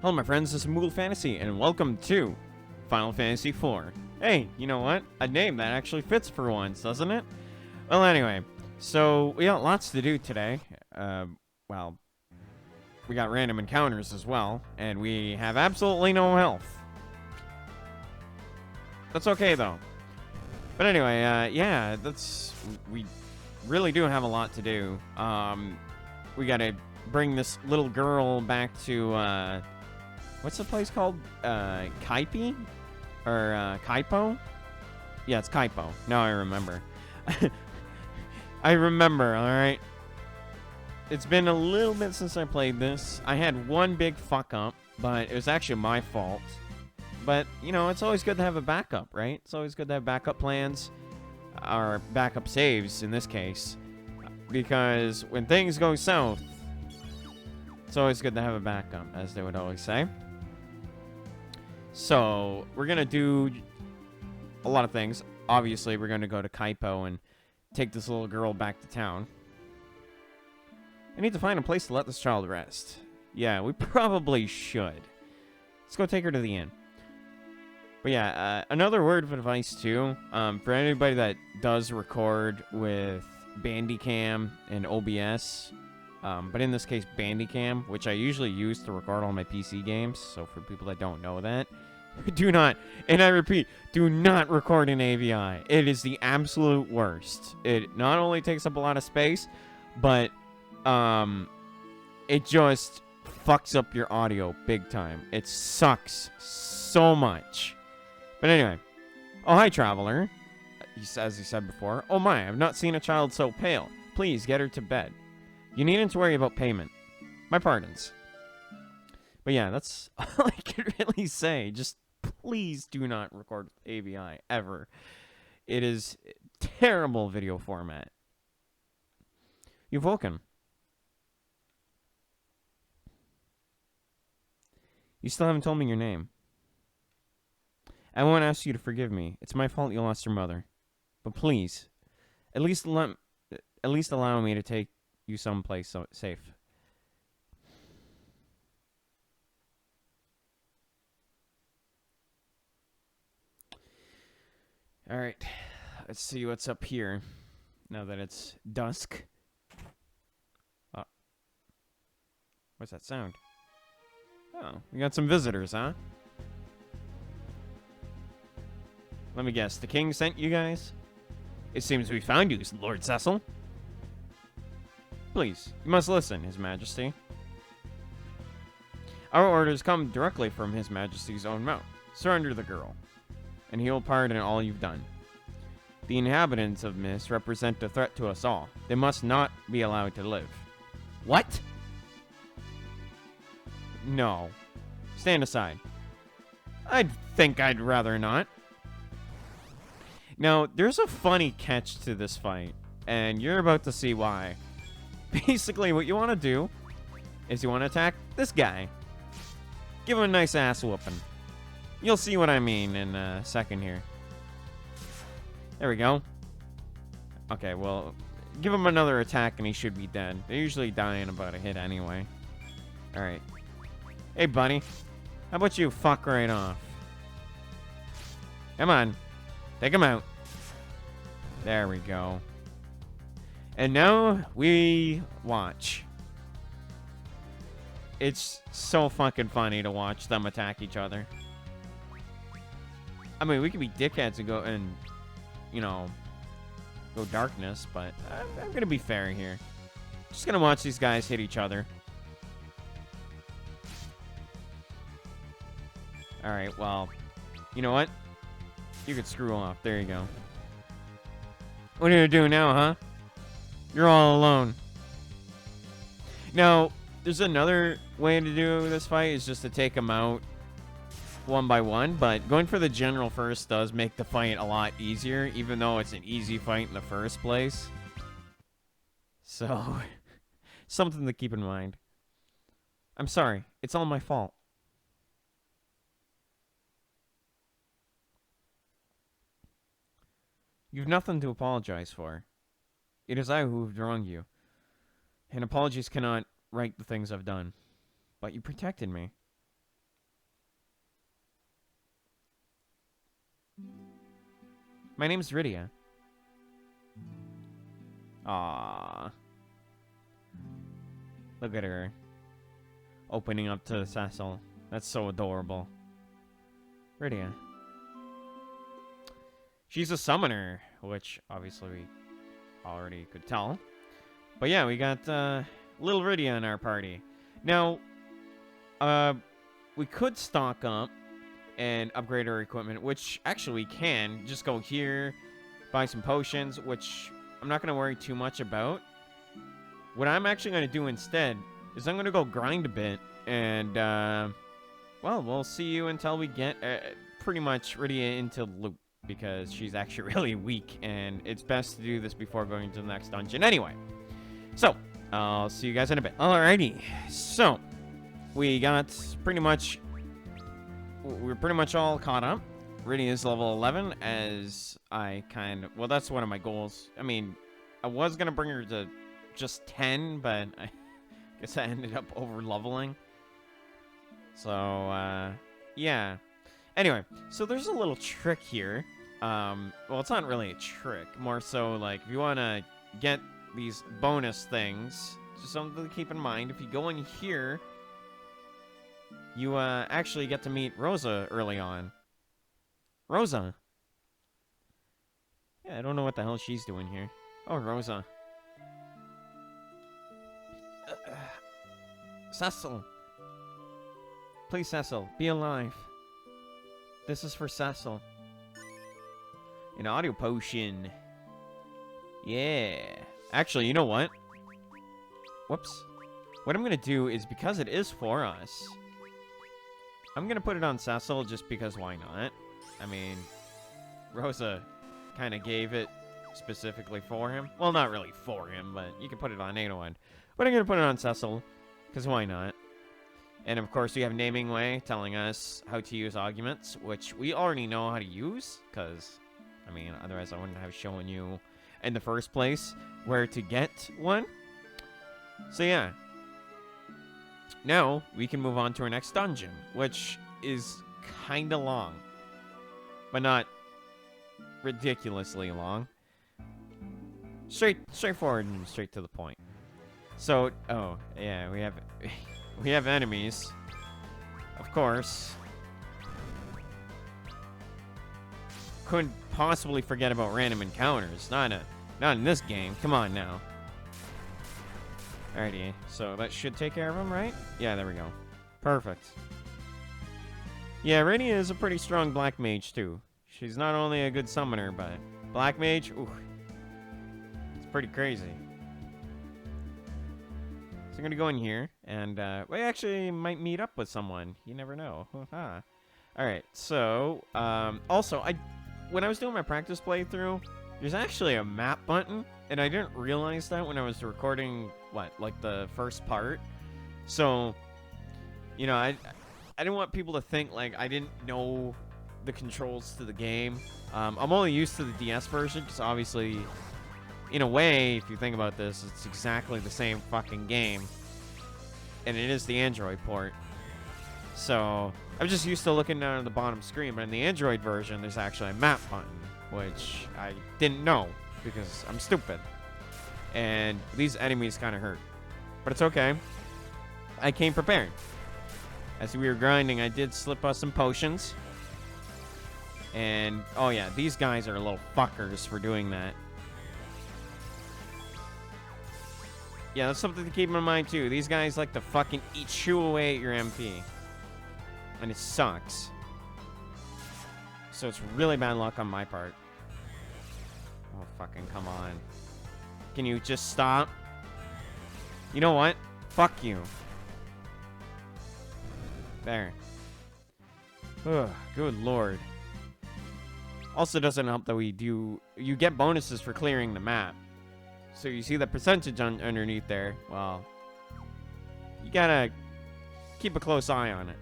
Hello my friends, this is Moogle Fantasy, and welcome to Final Fantasy IV. Hey, you know what? A name that actually fits for once, doesn't it? Well, anyway, so we got lots to do today. Well, we got random encounters as well, and we have absolutely no health. That's okay, though. But anyway, yeah, we really do have a lot to do. We gotta bring this little girl back to, what's the place called? Kaipi? Or, Kaipo? Yeah, it's Kaipo. Now I remember. I remember, alright? It's been a little bit since I played this. I had one big fuck up, but it was actually my fault. But, you know, it's always good to have a backup, right? It's always good to have backup plans. Or backup saves, in this case. Because when things go south, it's always good to have a backup, as they would always say. So, we're going to do a lot of things. Obviously, we're going to go to Kaipo and take this little girl back to town. I need to find a place to let this child rest. Yeah, we probably should. Let's go take her to the inn. But yeah, another word of advice, too. For anybody that does record with Bandicam and OBS, but in this case, Bandicam, which I usually use to record all my PC games. So for people that don't know that, do not, and I repeat, do not record in AVI. It is the absolute worst. It not only takes up a lot of space, but it just fucks up your audio big time. It sucks so much. But anyway. Oh, hi, traveler. As he said before. Oh my, I've not seen a child so pale. Please, get her to bed. You needn't to worry about payment. My pardons. But yeah, that's all I can really say. Just please do not record AVI, ever. It is terrible video format. You've woken. You still haven't told me your name. I won't ask you to forgive me. It's my fault you lost your mother. But please, at least allow me to take you someplace safe. All right, let's see what's up here. Now that it's dusk. Oh, what's that sound? Oh, we got some visitors, huh? Let me guess, the king sent you guys? It seems we found you, Lord Cecil. Please, you must listen, His Majesty. Our orders come directly from His Majesty's own mouth. Surrender the girl, and he will pardon all you've done. The inhabitants of Mist represent a threat to us all. They must not be allowed to live. What? No. Stand aside. I think I'd rather not. Now, there's a funny catch to this fight, and you're about to see why. Basically, what you want to do is you want to attack this guy. Give him a nice ass whooping. You'll see what I mean in a second here. There we go. Okay, well, give him another attack and he should be dead. They usually die in about a hit anyway. Alright. Hey, buddy. How about you fuck right off? Come on. Take him out. There we go. And now we watch. It's so fucking funny to watch them attack each other. I mean, we could be dickheads and go and, you know, go darkness, but I'm gonna be fair here. Just gonna watch these guys hit each other. Alright, well, you know what? You could screw off. There you go. What are you gonna do now, huh? You're all alone. Now, there's another way to do this fight, is just to take them out one by one, but going for the general first does make the fight a lot easier, even though it's an easy fight in the first place. So, something to keep in mind. I'm sorry. It's all my fault. You've nothing to apologize for. It is I who have wronged you. And apologies cannot right the things I've done. But you protected me. My name's Rydia. Aww. Look at her. Opening up to Cecil. That's so adorable. Rydia. She's a summoner, which obviously we already could tell. But yeah, we got little Rydia in our party. Now, we could stock up and upgrade our equipment, which actually we can. Just go here, buy some potions, which I'm not going to worry too much about. What I'm actually going to do instead is I'm going to go grind a bit, and, well, we'll see you until we get pretty much Rydia into loot, because she's actually really weak, and it's best to do this before going to the next dungeon anyway. So, I'll see you guys in a bit. Alrighty, so, we got pretty much... We're pretty much all caught up. Rydia is level 11, as I kind of... Well, that's one of my goals. I mean, I was going to bring her to just 10, but I guess I ended up over-leveling. So, yeah. Anyway, so there's a little trick here. Well, it's not really a trick. More so, like, if you want to get these bonus things, just something to keep in mind. If you go in here... You, actually get to meet Rosa early on. Rosa. Yeah, I don't know what the hell she's doing here. Oh, Rosa. Cecil. Please, Cecil, be alive. This is for Cecil. An audio potion. Yeah. Actually, you know what? Whoops. What I'm gonna do is, because it is for us... I'm going to put it on Cecil just because why not? I mean, Rosa kind of gave it specifically for him. Well, not really for him, but you can put it on anyone. But I'm going to put it on Cecil because why not? And of course, we have Naming Way telling us how to use arguments, which we already know how to use because, I mean, otherwise I wouldn't have shown you in the first place where to get one. So yeah. Now, we can move on to our next dungeon, which is kind of long. But not ridiculously long. Straightforward and straight to the point. So, oh, yeah, we have enemies. Of course. Couldn't possibly forget about random encounters. Not in this game. Come on now. Alrighty, so that should take care of him, right? Yeah, there we go. Perfect. Yeah, Rydia is a pretty strong black mage, too. She's not only a good summoner, but black mage, ooh, it's pretty crazy. So I'm gonna go in here, and we actually might meet up with someone. You never know. Alright, so, also, when I was doing my practice playthrough, there's actually a map button, and I didn't realize that when I was recording, like the first part. So, you know, I didn't want people to think, like, I didn't know the controls to the game. I'm only used to the DS version, because obviously, in a way, if you think about this, it's exactly the same fucking game. And it is the Android port. So, I'm just used to looking down at the bottom screen, but in the Android version, there's actually a map button, which I didn't know, because I'm stupid. And these enemies kind of hurt. But it's okay. I came prepared. As we were grinding, I did slip us some potions. And, oh yeah, these guys are little fuckers for doing that. Yeah, that's something to keep in mind, too. These guys like to fucking chew away at your MP. And it sucks. So it's really bad luck on my part. Oh, fucking come on. Can you just stop? You know what? Fuck you. There. Ugh, good lord. Also doesn't help that you get bonuses for clearing the map. So you see the percentage underneath there. Well, you gotta keep a close eye on it.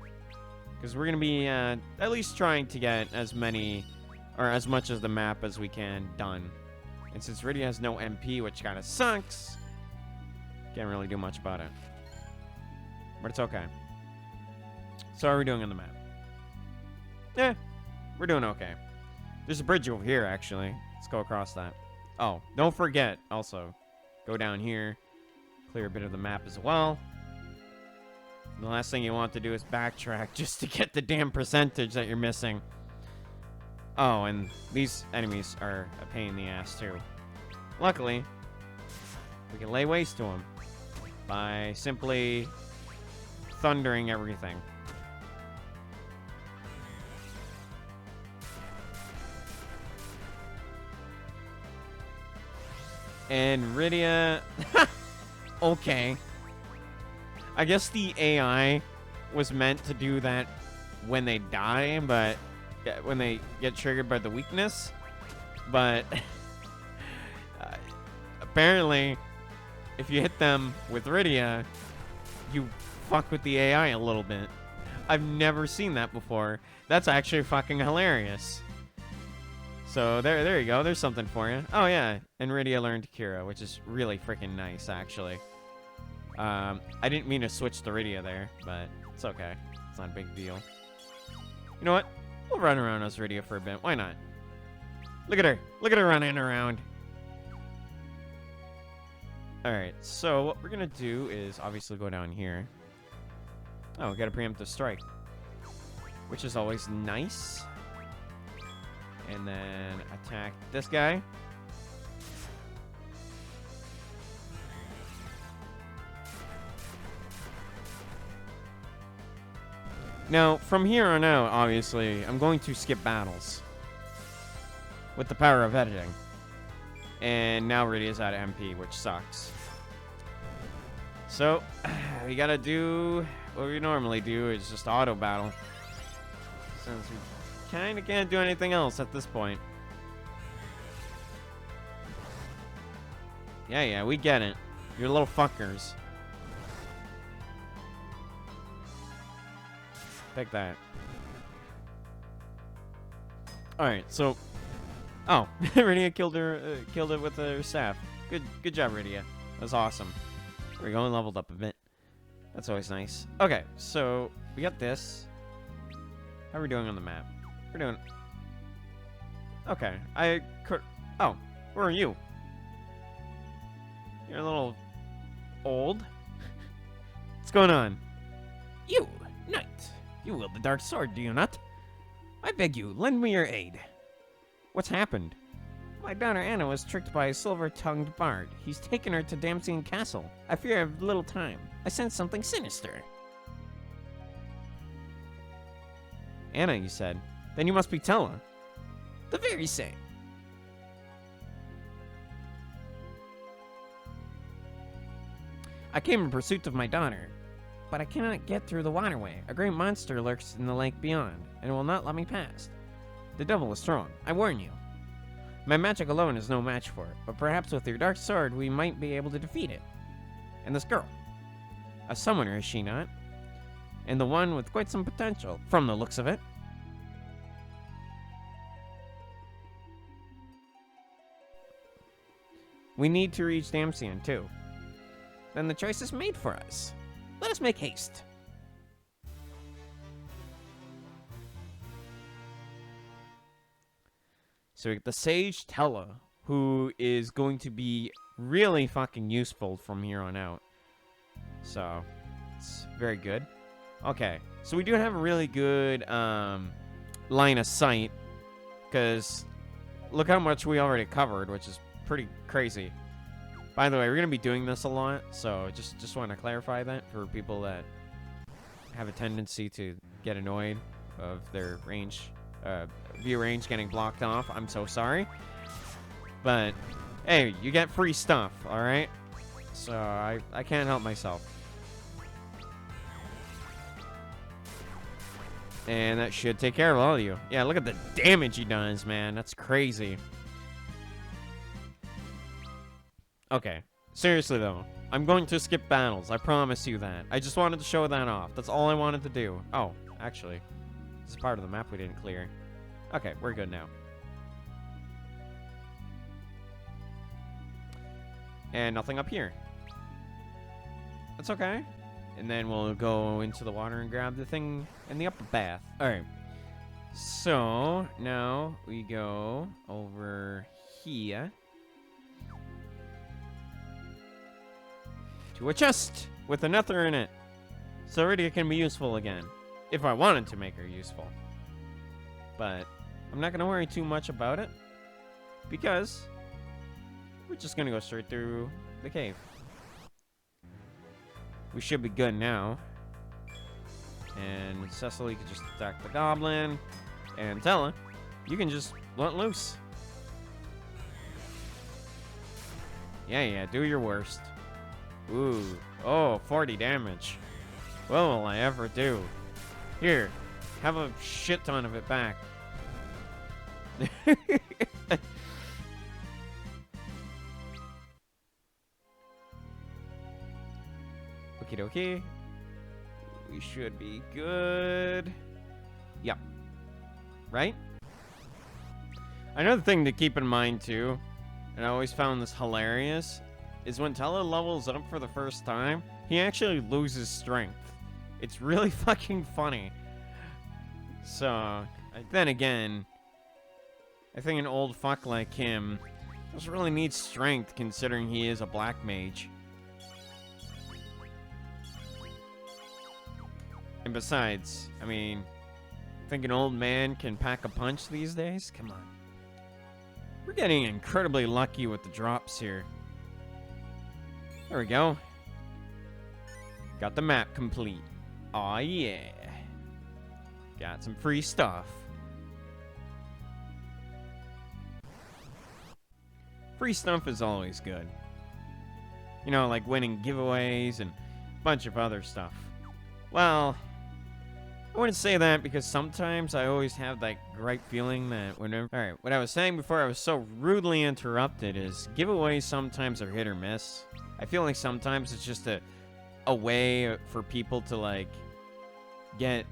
Because we're gonna be at least trying to get as many, or as much of the map as we can done. And since Rydia has no MP, which kind of sucks, can't really do much about it. But it's okay. So how are we doing on the map? Eh, we're doing okay. There's a bridge over here, actually. Let's go across that. Oh, don't forget, also, go down here. Clear a bit of the map as well. The last thing you want to do is backtrack just to get the damn percentage that you're missing. Oh, and these enemies are a pain in the ass, too. Luckily, we can lay waste to them by simply thundering everything. And Rydia... Okay. I guess the AI was meant to do that when they die, but when they get triggered by the weakness. But apparently, if you hit them with Rydia, you fuck with the AI a little bit. I've never seen that before. That's actually fucking hilarious. So there you go. There's something for you. Oh yeah, and Rydia learned Kira, which is really freaking nice, actually. I didn't mean to switch to Rydia there, but it's okay. It's not a big deal. You know what? We'll run around as Rydia for a bit. Why not? Look at her. Look at her running around. Alright, so what we're going to do is obviously go down here. Oh, we got a preemptive strike, which is always nice. And then attack this guy. Now, from here on out, obviously, I'm going to skip battles with the power of editing. And now Rydia's out of MP, which sucks. So, we gotta do what we normally do, is just auto battle. Since we kinda can't do anything else at this point. Yeah, we get it. You're little fuckers. Take that. Alright, so... Oh, Rydia killed it with her staff. Good job, Rydia. That's awesome. We're going leveled up a bit. That's always nice. Okay, so we got this. How are we doing on the map? We're doing... Okay, oh, where are you? You're a little... old. What's going on? You, knight. You wield the dark sword, do you not? I beg you, lend me your aid. What's happened? My daughter Anna was tricked by a silver-tongued bard. He's taken her to Damsian Castle. I fear I have little time. I sense something sinister. Anna, you said. Then you must be Tella. The very same. I came in pursuit of my daughter, but I cannot get through the waterway. A great monster lurks in the lake beyond, and will not let me pass. The devil is strong, I warn you. My magic alone is no match for it, but perhaps with your dark sword we might be able to defeat it. And this girl. A summoner, is she not? And the one with quite some potential, from the looks of it. We need to reach Damsian, too. Then the choice is made for us. Let us make haste. So we get the Sage Tella, who is going to be really fucking useful from here on out. So, it's very good. Okay, so we do have a really good line of sight, because look how much we already covered, which is pretty crazy. By the way, we're going to be doing this a lot, so just want to clarify that for people that have a tendency to get annoyed of their range, view range getting blocked off. I'm so sorry. But, hey, you get free stuff, alright? So, I can't help myself. And that should take care of all of you. Yeah, look at the damage he does, man. That's crazy. Okay. Seriously, though. I'm going to skip battles. I promise you that. I just wanted to show that off. That's all I wanted to do. Oh, actually. This is part of the map we didn't clear. Okay, we're good now. And nothing up here. That's okay. And then we'll go into the water and grab the thing in the upper bath. Alright. So, now we go over here to a chest with a nether in it. So already it can be useful again, if I wanted to make her useful. But I'm not going to worry too much about it, because we're just going to go straight through the cave. We should be good now. And Cecily could just attack the goblin. And Tella, you can just let loose. Yeah, do your worst. Ooh, oh, 40 damage. What will I ever do? Here, have a shit ton of it back. Okie dokie. We should be good. Yep. Right? Another thing to keep in mind, too, and I always found this hilarious, is when Tella levels up for the first time, he actually loses strength. It's really fucking funny. So, then again, I think an old fuck like him doesn't really need strength considering he is a black mage. And besides, I mean, think an old man can pack a punch these days? Come on. We're getting incredibly lucky with the drops here. There we go. Got the map complete. Aw, yeah. Got some free stuff. Free stuff is always good. You know, like winning giveaways and a bunch of other stuff. Well, I wouldn't say that because sometimes I always have that great feeling that whenever... Alright, what I was saying before I was so rudely interrupted is giveaways sometimes are hit or miss. I feel like sometimes it's just a way for people to, like, get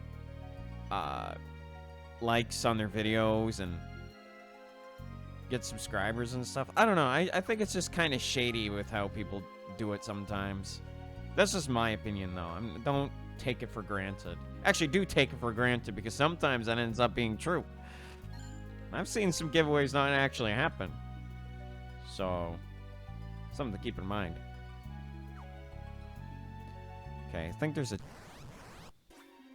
likes on their videos and get subscribers and stuff. I don't know. I think it's just kind of shady with how people do it sometimes. That's just my opinion, though. Don't take it for granted. Actually, do take it for granted, because sometimes that ends up being true. I've seen some giveaways not actually happen. So, something to keep in mind. Okay, I think there's a...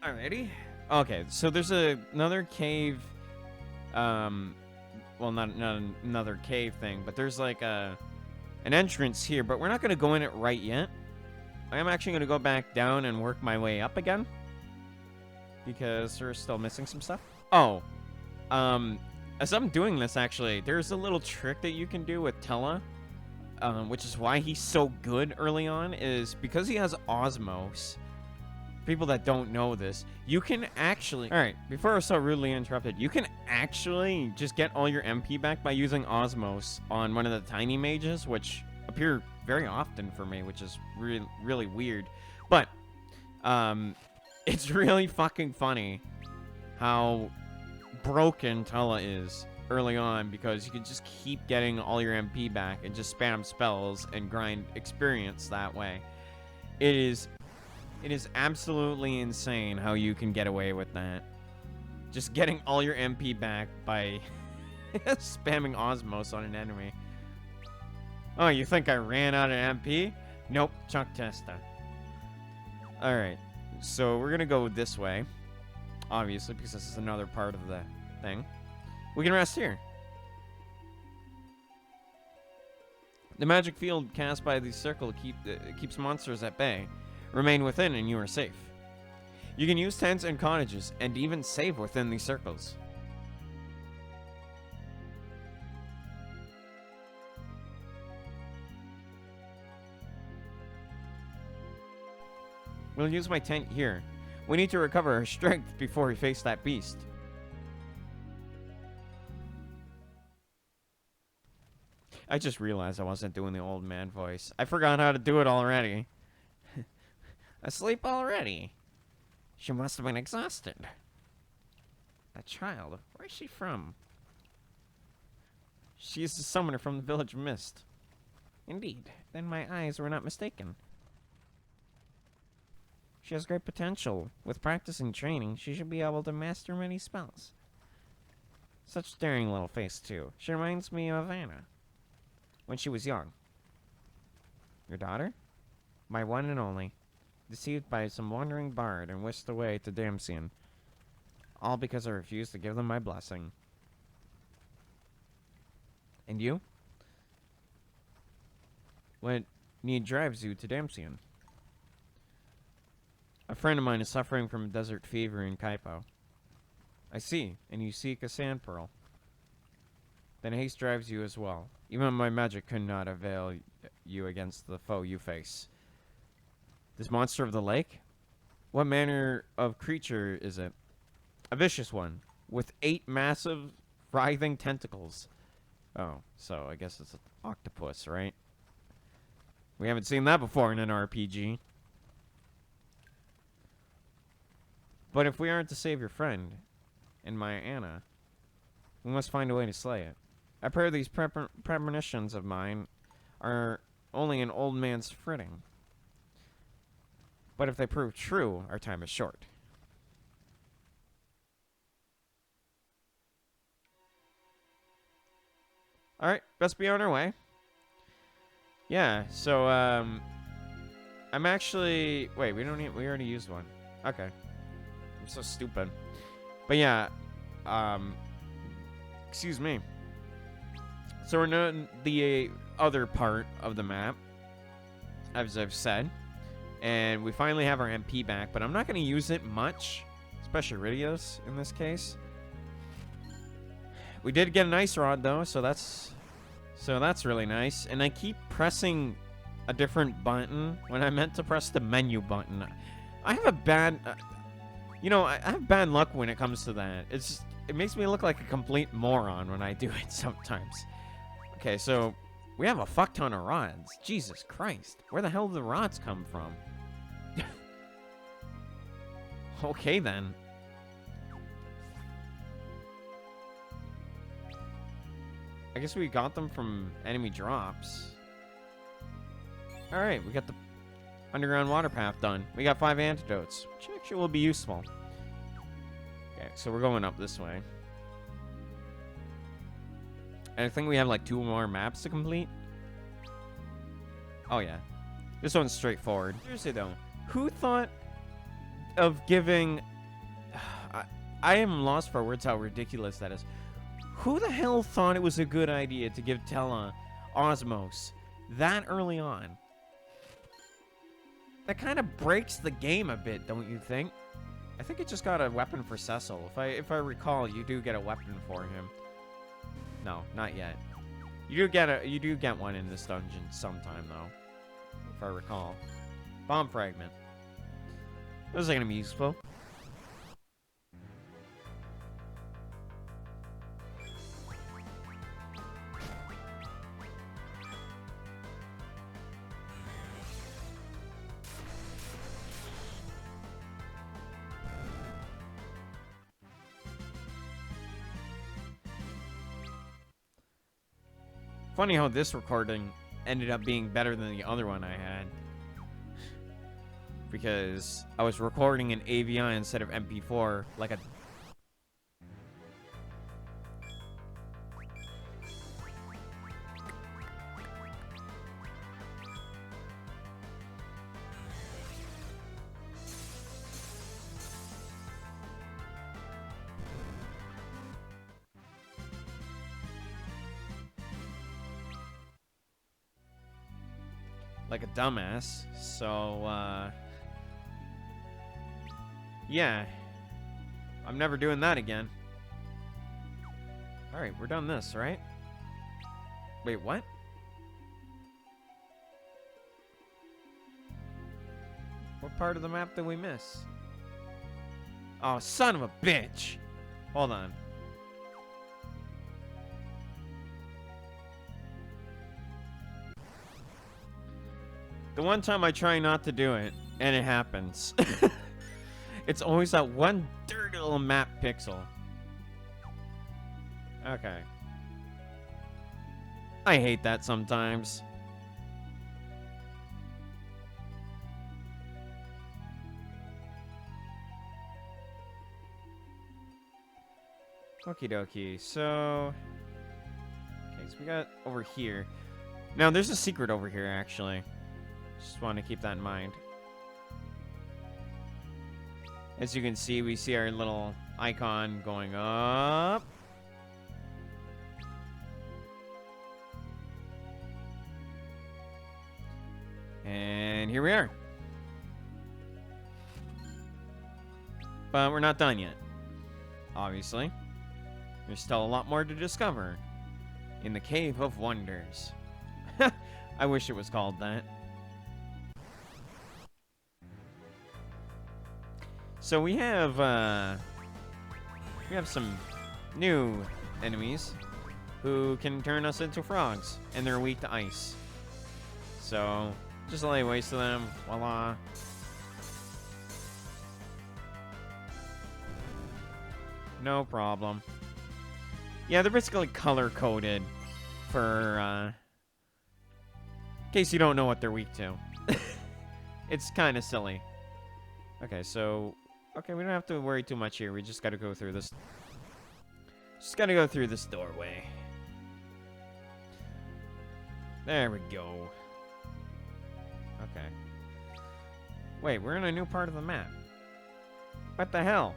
Alrighty. Okay, so there's another cave... well, not another cave thing, but there's like an entrance here, but we're not going to go in it right yet. I am actually going to go back down and work my way up again, because we're still missing some stuff. Oh, as I'm doing this, actually, there's a little trick that you can do with Tella, which is why he's so good early on, is because he has Osmos. People that don't know this, you can actually... Alright, before I was so rudely interrupted, you can actually just get all your MP back by using Osmos on one of the tiny mages, which appear very often for me, which is really weird. But, it's really fucking funny how broken Tella is early on, because you can just keep getting all your MP back and just spam spells and grind experience that way. It is absolutely insane how you can get away with that. Just getting all your MP back by spamming Osmos on an enemy. Oh, you think I ran out of MP? Nope, Chunk Testa. Alright, so we're gonna go this way. Obviously, because this is another part of the thing. We can rest here. The magic field cast by the circle keeps monsters at bay. Remain within and you are safe. You can use tents and cottages and even save within these circles. We'll use my tent here. We need to recover our strength before we face that beast. I just realized I wasn't doing the old man voice. I forgot how to do it already. Asleep already? She must have been exhausted. That child, where's she from? She is the summoner from the village of Mist. Indeed, then my eyes were not mistaken. She has great potential. With practice and training, she should be able to master many spells. Such daring little face, too. She reminds me of Anna. When she was young. Your daughter? My one and only. Deceived by some wandering bard and whisked away to Damsian. All because I refused to give them my blessing. And you? What need drives you to Damsian? A friend of mine is suffering from a desert fever in Kaipo. I see, and you seek a sand pearl. Then haste drives you as well. Even my magic could not avail you against the foe you face. This monster of the lake? What manner of creature is it? A vicious one, with 8 massive, writhing tentacles. Oh, so I guess it's an octopus, right? We haven't seen that before in an RPG. But if we aren't to save your friend, and my Anna, we must find a way to slay it. I pray these premonitions of mine are only an old man's fritting. But if they prove true, our time is short. Alright, best be on our way. Yeah, so, I'm actually... Wait, we already used one. Okay. I'm so stupid. But yeah, excuse me. So we're in the other part of the map, as I've said. And we finally have our MP back, but I'm not going to use it much. Especially Ridios, in this case. We did get an ice rod, though, so that's really nice. And I keep pressing a different button when I meant to press the menu button. I have a bad... you know, I have bad luck when it comes to that. It makes me look like a complete moron when I do it sometimes. Okay, so we have a fuck ton of rods. Jesus Christ. Where the hell do the rods come from? Okay, then. I guess we got them from enemy drops. Alright, we got the underground water path done. We got 5 antidotes, which actually will be useful. Okay, so we're going up this way. And I think we have like 2 more maps to complete. Oh yeah. This one's straightforward. Seriously though, who thought of giving... I am lost for words how ridiculous that is. Who the hell thought it was a good idea to give Tella Osmos that early on? That kind of breaks the game a bit, don't you think? I think it just got a weapon for Cecil. If I recall, you do get a weapon for him. No, not yet. You do get one in this dungeon sometime though. If I recall. Bomb fragment. Those are gonna be useful. Funny how this recording ended up being better than the other one I had. Because I was recording in AVI instead of MP4 like a... like a dumbass. So, yeah. I'm never doing that again. Alright, we're done this, right? Wait, what? What part of the map did we miss? Oh, son of a bitch! Hold on. The one time I try not to do it, and it happens. It's always that one dirty little map pixel. Okay. I hate that sometimes. Okie dokie. So... Okay, so we got over here. Now, there's a secret over here, actually. Just want to keep that in mind. As you can see, we see our little icon going up. And here we are. But we're not done yet. Obviously. There's still a lot more to discover. In the Cave of Wonders. I wish it was called that. So we have some new enemies who can turn us into frogs, and they're weak to ice. So just lay waste to them. Voila. No problem. Yeah, they're basically color-coded for, in case you don't know what they're weak to. It's kind of silly. Okay, so... Okay, we don't have to worry too much here. We just gotta go through this... Just gotta go through this doorway. There we go. Okay. Wait, we're in a new part of the map. What the hell?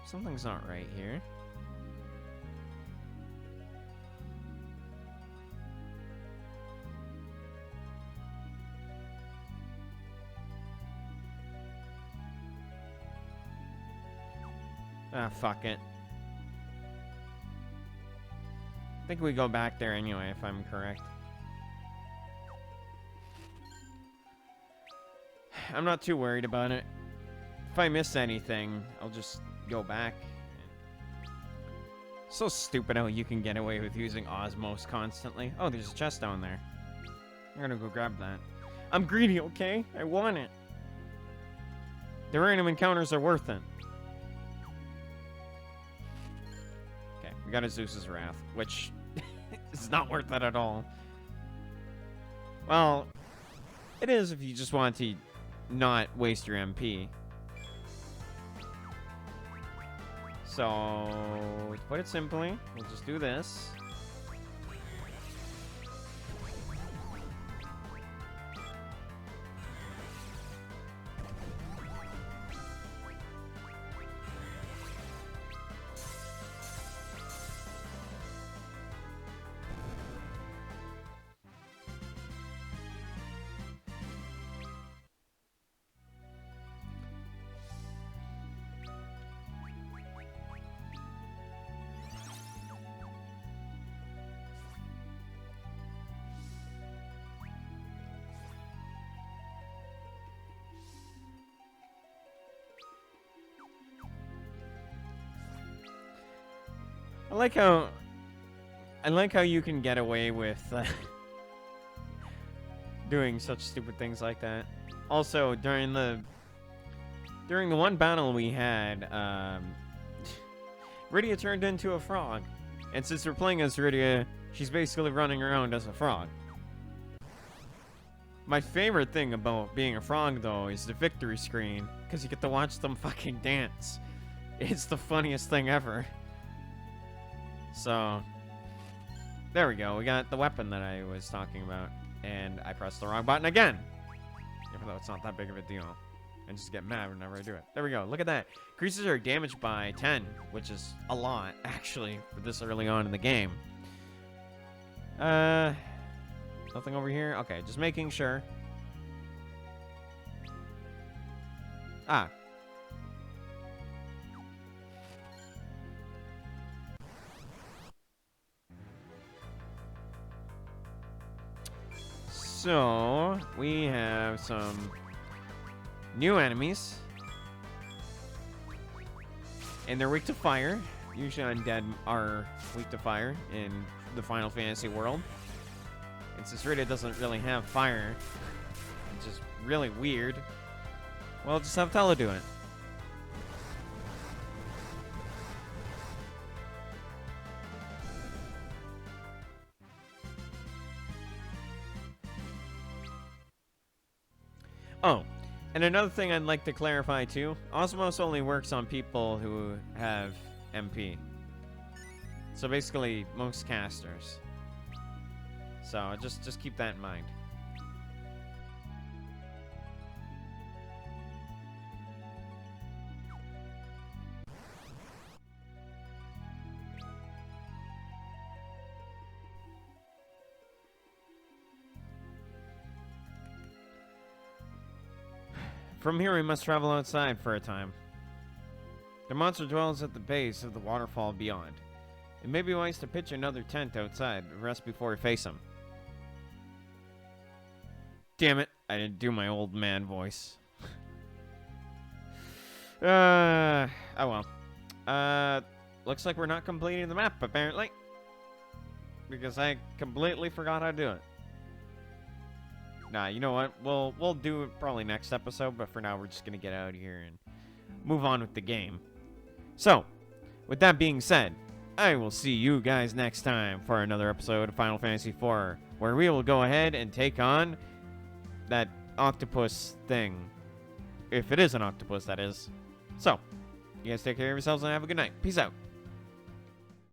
Something's not right here. Ah, fuck it. I think we go back there anyway, if I'm correct. I'm not too worried about it. If I miss anything, I'll just go back. So stupid how you can get away with using Osmos constantly. Oh, there's a chest down there. I'm gonna go grab that. I'm greedy, okay? I want it. The random encounters are worth it. Okay, we got a Zeus's Wrath, which is not worth it at all. Well, it is if you just want to not waste your MP. So, to put it simply, we'll just do this. I like how you can get away with doing such stupid things like that. Also, during the one battle we had, Rydia turned into a frog, and since we're playing as Rydia, she's basically running around as a frog. My favorite thing about being a frog, though, is the victory screen, because you get to watch them fucking dance. It's the funniest thing ever. So, there we go. We got the weapon that I was talking about. And I pressed the wrong button again. Even though it's not that big of a deal. And just get mad whenever I do it. There we go. Look at that. Increases our damage by 10. Which is a lot, actually, for this early on in the game. Nothing over here? Okay, just making sure. Ah. So, we have some new enemies. And they're weak to fire. Usually undead are weak to fire in the Final Fantasy world. And since Rydia doesn't really have fire, it's just really weird. Well, just have Tella do it. Oh, And another thing I'd like to clarify too, Osmos only works on people who have MP. So basically, most casters. So just keep that in mind. From here, we must travel outside for a time. The monster dwells at the base of the waterfall beyond. It may be wise to pitch another tent outside, rest before we face him. Damn it, I didn't do my old man voice. Oh well. Looks like we're not completing the map, apparently. Because I completely forgot how to do it. Nah, you know what? We'll do it probably next episode, but for now we're just gonna get out of here and move on with the game. So, with that being said, I will see you guys next time for another episode of Final Fantasy IV, where we will go ahead and take on that octopus thing. If it is an octopus, that is. So, you guys take care of yourselves and have a good night. Peace out.